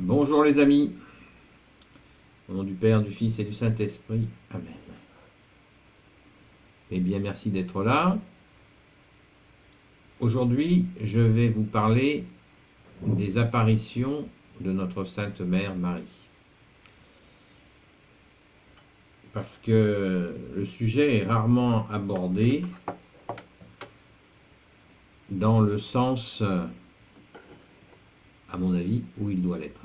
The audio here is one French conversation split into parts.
Bonjour les amis, au nom du Père, du Fils et du Saint-Esprit, Amen. Eh bien, merci d'être là. Aujourd'hui, je vais vous parler des apparitions de notre Sainte Mère Marie. Parce que le sujet est rarement abordé dans le sens, à mon avis, où il doit l'être.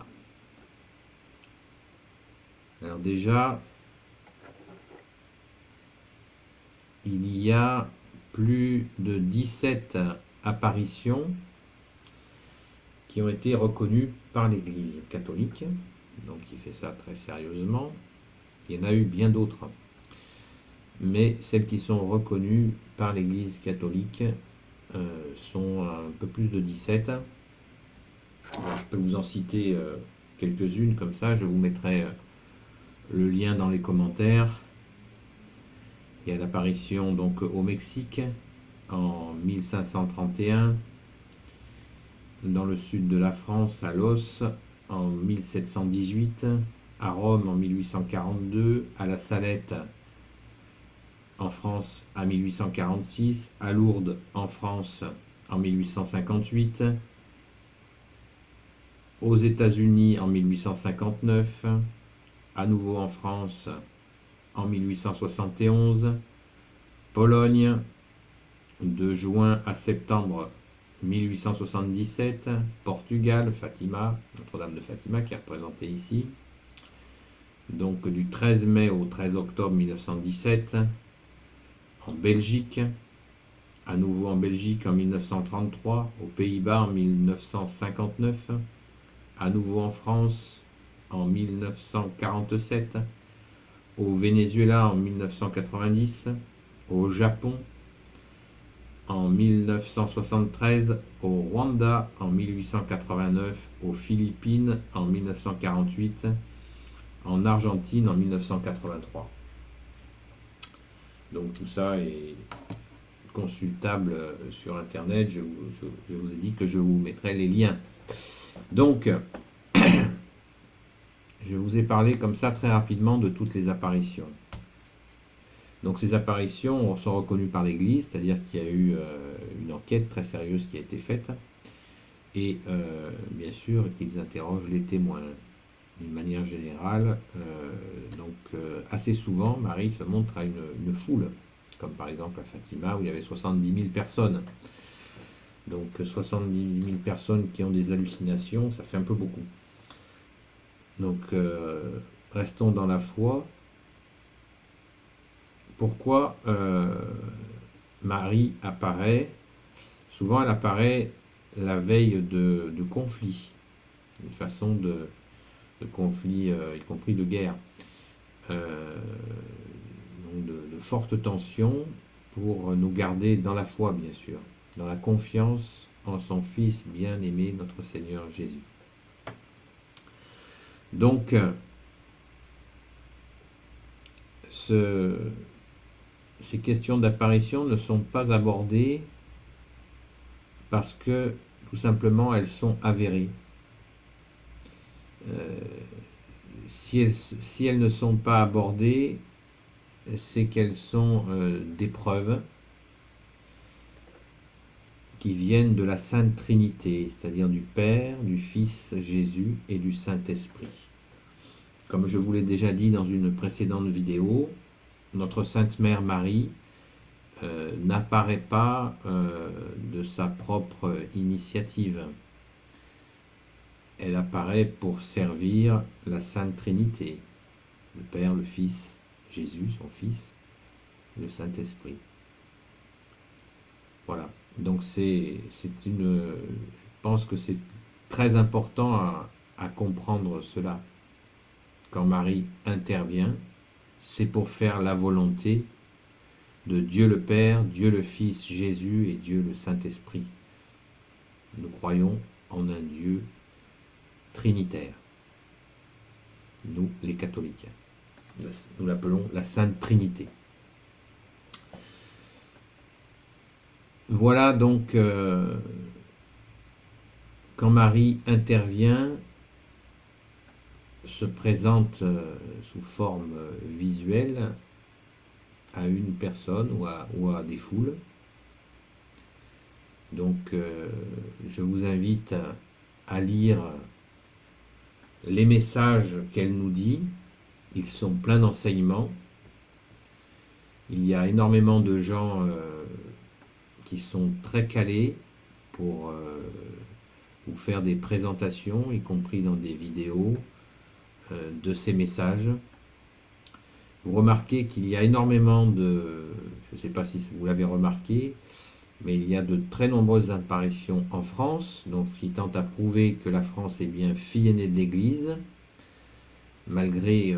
Alors déjà, il y a plus de 17 apparitions qui ont été reconnues par l'Église catholique, donc il fait ça très sérieusement. Il y en a eu bien d'autres, mais celles qui sont reconnues par l'Église catholique sont un peu plus de 17. Alors, je peux vous en citer quelques-unes comme ça, je vous mettrai le lien dans les commentaires. Il y a l'apparition donc au Mexique en 1531, dans le sud de la France à Los en 1718, à Rome en 1842, à La Salette en France en 1846, à Lourdes en France en 1858, aux États-Unis en 1859, à nouveau en France en 1871, Pologne de juin à septembre 1877, Portugal, Fatima, Notre-Dame de Fatima qui est représentée ici, donc du 13 mai au 13 octobre 1917, en Belgique, à nouveau en Belgique en 1933, aux Pays-Bas en 1959, à nouveau en France en 1947, au Venezuela en 1990, au Japon en 1973, au Rwanda en 1889, aux Philippines en 1948, en Argentine en 1983. Donc tout ça est consultable sur internet, je vous ai dit que je vous mettrai les liens. Donc, je vous ai parlé comme ça très rapidement de toutes les apparitions. Donc ces apparitions sont reconnues par l'Église, c'est-à-dire qu'il y a eu une enquête très sérieuse qui a été faite, et bien sûr qu'ils interrogent les témoins. D'une manière générale, assez souvent, Marie se montre à une foule, comme par exemple à Fatima où il y avait 70 000 personnes. Donc 70 000 personnes qui ont des hallucinations, ça fait un peu beaucoup. Donc restons dans la foi. Pourquoi Marie apparaît? Souvent elle apparaît la veille de conflits, une façon de conflits, y compris de guerre, de fortes tensions, pour nous garder dans la foi, bien sûr, dans la confiance en son Fils bien-aimé, notre Seigneur Jésus. Donc, ces questions d'apparition ne sont pas abordées parce que, tout simplement, elles sont avérées. Si elles ne sont pas abordées, c'est qu'elles sont des preuves qui viennent de la Sainte Trinité, c'est-à-dire du Père, du Fils Jésus et du Saint-Esprit. Comme je vous l'ai déjà dit dans une précédente vidéo, notre Sainte Mère Marie n'apparaît pas de sa propre initiative. Elle apparaît pour servir la Sainte Trinité, le Père, le Fils, Jésus, son Fils, le Saint-Esprit. Voilà. Donc je pense que c'est très important à comprendre cela. Quand Marie intervient, c'est pour faire la volonté de Dieu le Père, Dieu le Fils, Jésus et Dieu le Saint-Esprit. Nous croyons en un Dieu trinitaire. Nous, les catholiques. Nous l'appelons la Sainte Trinité. Voilà donc, quand Marie intervient, se présente sous forme visuelle à une personne ou à des foules. Donc je vous invite à lire les messages qu'elle nous dit. Ils sont pleins d'enseignements. Il y a énormément de gens qui sont très calés pour vous faire des présentations, y compris dans des vidéos, de ces messages. Vous remarquez qu'il y a énormément de... Je ne sais pas si vous l'avez remarqué, mais il y a de très nombreuses apparitions en France, donc ce qui tente à prouver que la France est bien fille aînée de l'Église, malgré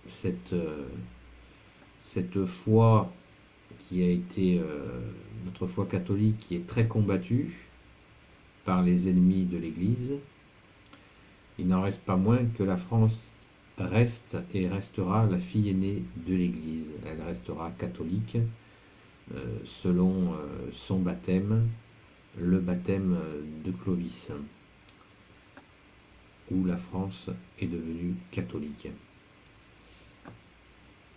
cette foi qui a été notre foi catholique, qui est très combattue par les ennemis de l'Église. Il n'en reste pas moins que la France reste et restera la fille aînée de l'Église. Elle restera catholique selon son baptême, le baptême de Clovis, où la France est devenue catholique.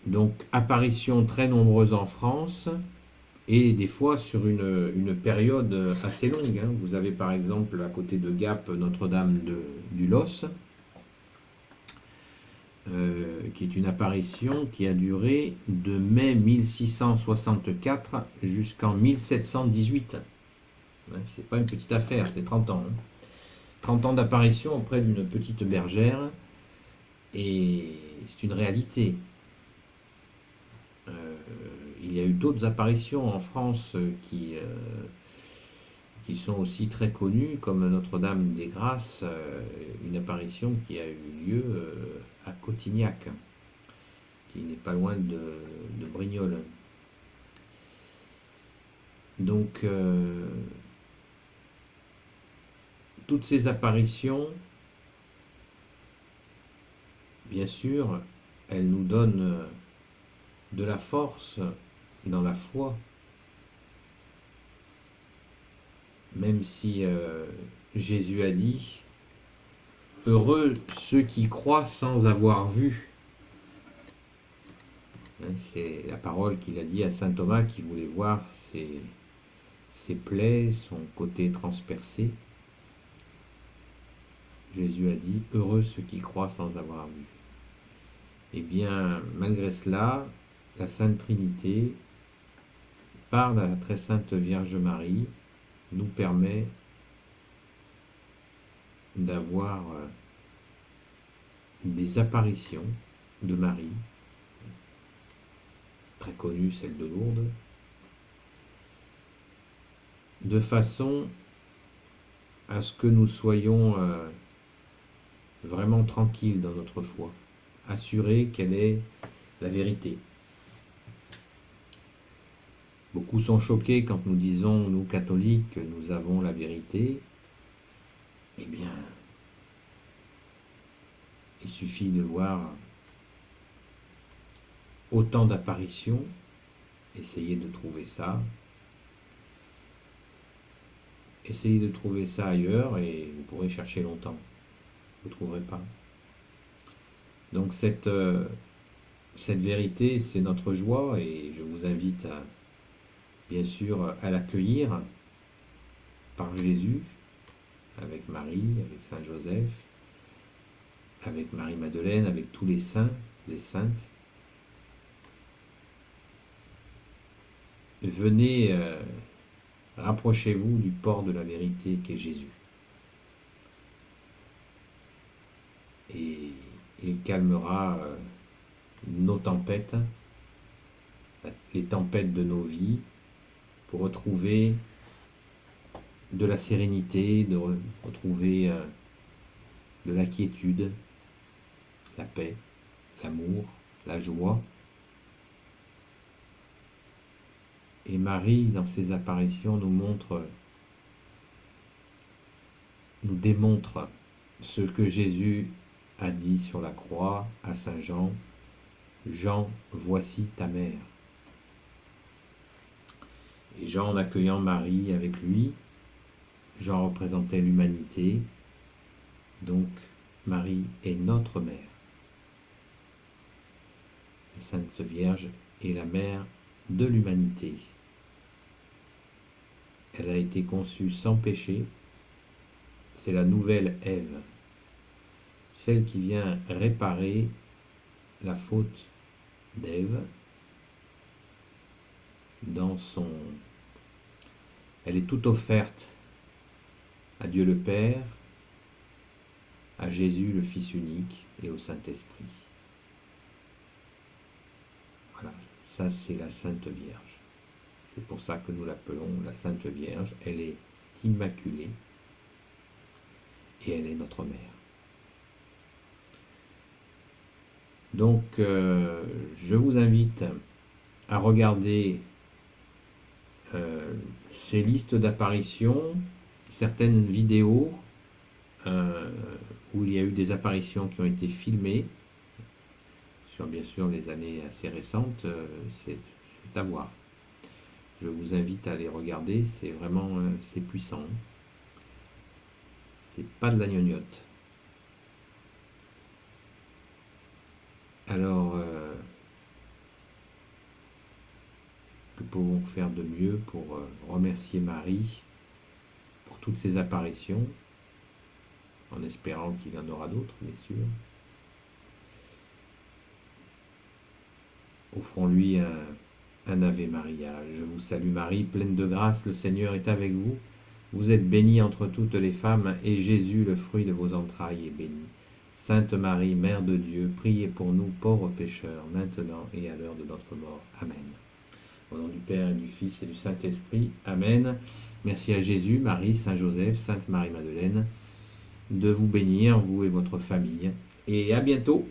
Donc apparitions très nombreuses en France, et des fois sur une période assez longue. Vous avez par exemple à côté de Gap Notre-Dame du Los, qui est une apparition qui a duré de mai 1664 jusqu'en 1718. C'est pas une petite affaire, c'est 30 ans. 30 ans d'apparition auprès d'une petite bergère, et c'est une réalité. Il y a eu d'autres apparitions en France qui sont aussi très connues, comme Notre-Dame des Grâces, une apparition qui a eu lieu à Cotignac, qui n'est pas loin de Brignoles. Donc, toutes ces apparitions, bien sûr, elles nous donnent de la force dans la foi, même si Jésus a dit « Heureux ceux qui croient sans avoir vu ». C'est la parole qu'il a dit à saint Thomas qui voulait voir ses plaies, son côté transpercé. Jésus a dit « Heureux ceux qui croient sans avoir vu ». Eh bien, malgré cela, la Sainte Trinité, par la très sainte Vierge Marie, nous permet d'avoir des apparitions de Marie, très connue, celle de Lourdes, de façon à ce que nous soyons vraiment tranquilles dans notre foi, assurés qu'elle est la vérité. Beaucoup sont choqués quand nous disons, nous catholiques, que nous avons la vérité. Eh bien, il suffit de voir autant d'apparitions, essayez de trouver ça. Essayez de trouver ça ailleurs et vous pourrez chercher longtemps. Vous ne trouverez pas. Donc cette vérité, c'est notre joie, et je vous invite bien sûr à l'accueillir par Jésus, avec Marie, avec Saint Joseph, avec Marie-Madeleine, avec tous les saints et saintes. Venez, rapprochez-vous du port de la vérité qu'est Jésus. Et il calmera nos tempêtes, les tempêtes de nos vies, pour retrouver de la sérénité, de retrouver de la quiétude, la paix, l'amour, la joie. Et Marie, dans ses apparitions, nous démontre ce que Jésus a dit sur la croix à Saint Jean. Jean, voici ta mère. Et Jean, en accueillant Marie avec lui, Jean représentait l'humanité. Donc, Marie est notre mère. La Sainte Vierge est la mère de l'humanité. Elle a été conçue sans péché. C'est la nouvelle Ève, celle qui vient réparer la faute d'Ève dans son... Elle est toute offerte à Dieu le Père, à Jésus le Fils unique et au Saint-Esprit. Voilà, ça c'est la Sainte Vierge. C'est pour ça que nous l'appelons la Sainte Vierge. Elle est immaculée et elle est notre mère. Donc, je vous invite à regarder ces listes d'apparitions, certaines vidéos où il y a eu des apparitions qui ont été filmées, sur bien sûr les années assez récentes, c'est à voir. Je vous invite à les regarder, c'est vraiment c'est puissant. C'est pas de la gnognotte. Alors, que pouvons-nous faire de mieux pour remercier Marie pour toutes ces apparitions, en espérant qu'il y en aura d'autres, bien sûr. Offrons-lui un Ave Maria. Je vous salue Marie, pleine de grâce, le Seigneur est avec vous. Vous êtes bénie entre toutes les femmes, et Jésus, le fruit de vos entrailles, est béni. Sainte Marie, Mère de Dieu, priez pour nous pauvres pécheurs, maintenant et à l'heure de notre mort. Amen. Au nom du Père et du Fils et du Saint-Esprit. Amen. Merci à Jésus, Marie, Saint Joseph, Sainte Marie-Madeleine, de vous bénir, vous et votre famille. Et à bientôt.